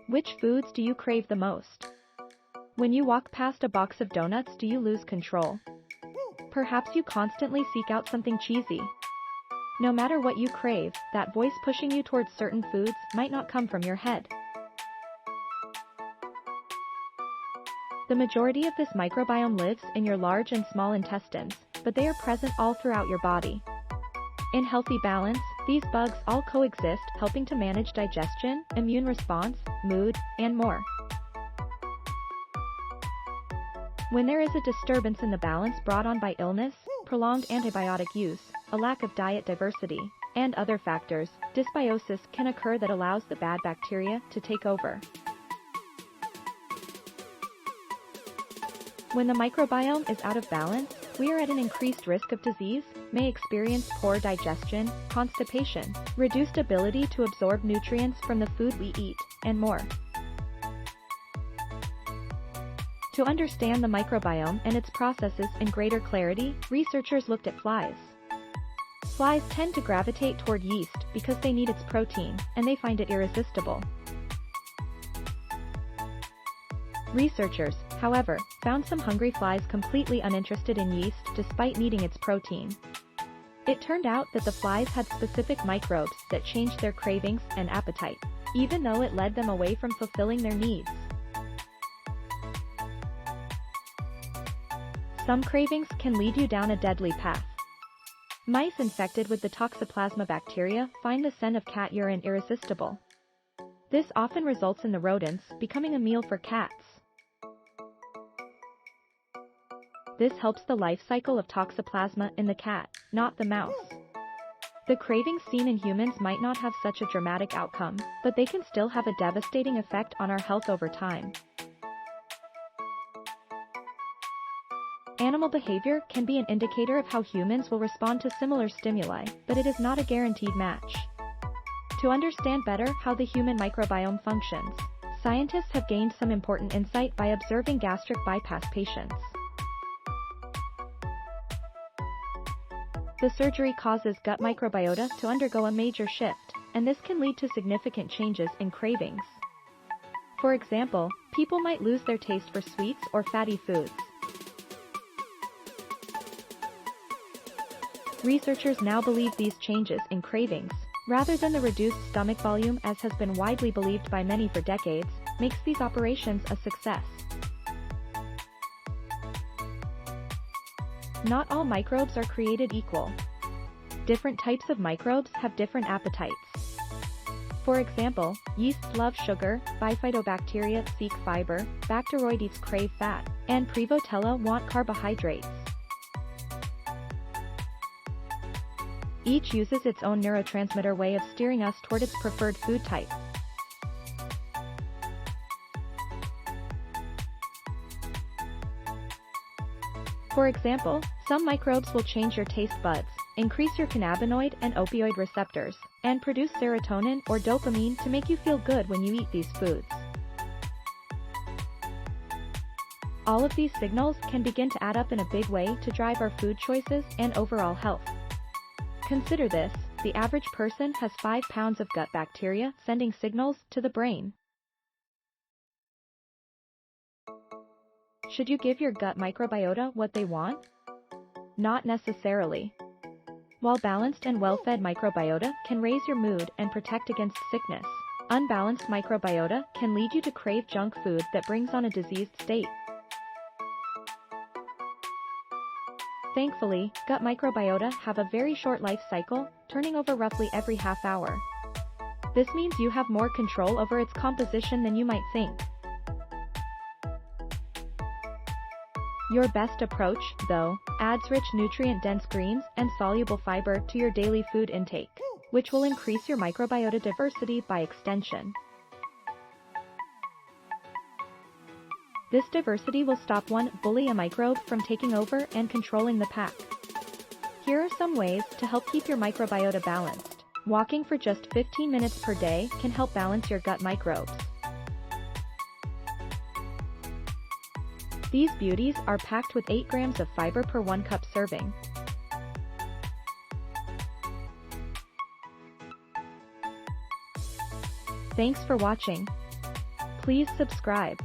Which foods do you crave the most? When you walk past a box of donuts, do you lose control? Perhaps you constantly seek out something cheesy. No matter what you crave, that voice pushing you towards certain foods might not come from your head. The majority of this microbiome lives in your large and small intestines, but they are present all throughout your body. In healthy balance, these bugs all coexist, helping to manage digestion, immune response, mood, and more. When there is a disturbance in the balance brought on by illness, prolonged antibiotic use, a lack of diet diversity, and other factors, dysbiosis can occur that allows the bad bacteria to take over. When the microbiome is out of balance, we are at an increased risk of disease, may experience poor digestion, constipation, reduced ability to absorb nutrients from the food we eat, and more. To understand the microbiome and its processes in greater clarity, researchers looked at flies. Flies tend to gravitate toward yeast because they need its protein, and they find it irresistible. Researchers, however, found some hungry flies completely uninterested in yeast despite needing its protein. It turned out that the flies had specific microbes that changed their cravings and appetite, even though it led them away from fulfilling their needs. Some cravings can lead you down a deadly path. Mice infected with the Toxoplasma bacteria find the scent of cat urine irresistible. This often results in the rodents becoming a meal for cats. This helps the life cycle of Toxoplasma in the cat, not the mouse. The cravings seen in humans might not have such a dramatic outcome, but they can still have a devastating effect on our health over time. Animal behavior can be an indicator of how humans will respond to similar stimuli, but it is not a guaranteed match. To understand better how the human microbiome functions, scientists have gained some important insight by observing gastric bypass patients. The surgery causes gut microbiota to undergo a major shift, and this can lead to significant changes in cravings. For example, people might lose their taste for sweets or fatty foods. Researchers now believe these changes in cravings, rather than the reduced stomach volume as has been widely believed by many for decades, makes these operations a success. Not all microbes are created equal. Different types of microbes have different appetites. For example, yeasts love sugar, bifidobacteria seek fiber, Bacteroides crave fat, and Prevotella want carbohydrates. Each uses its own neurotransmitter way of steering us toward its preferred food type. For example, some microbes will change your taste buds, increase your cannabinoid and opioid receptors, and produce serotonin or dopamine to make you feel good when you eat these foods. All of these signals can begin to add up in a big way to drive our food choices and overall health. Consider this: the average person has 5 pounds of gut bacteria sending signals to the brain. Should you give your gut microbiota what they want? Not necessarily. While balanced and well-fed microbiota can raise your mood and protect against sickness, unbalanced microbiota can lead you to crave junk food that brings on a diseased state. Thankfully, gut microbiota have a very short life cycle, turning over roughly every half hour. This means you have more control over its composition than you might think. Your best approach, though, adds rich nutrient-dense greens and soluble fiber to your daily food intake, which will increase your microbiota diversity by extension. This diversity will stop one bully a microbe from taking over and controlling the pack. Here are some ways to help keep your microbiota balanced. Walking for just 15 minutes per day can help balance your gut microbes. These beauties are packed with 8 grams of fiber per 1 cup serving. Thanks for watching. Please subscribe.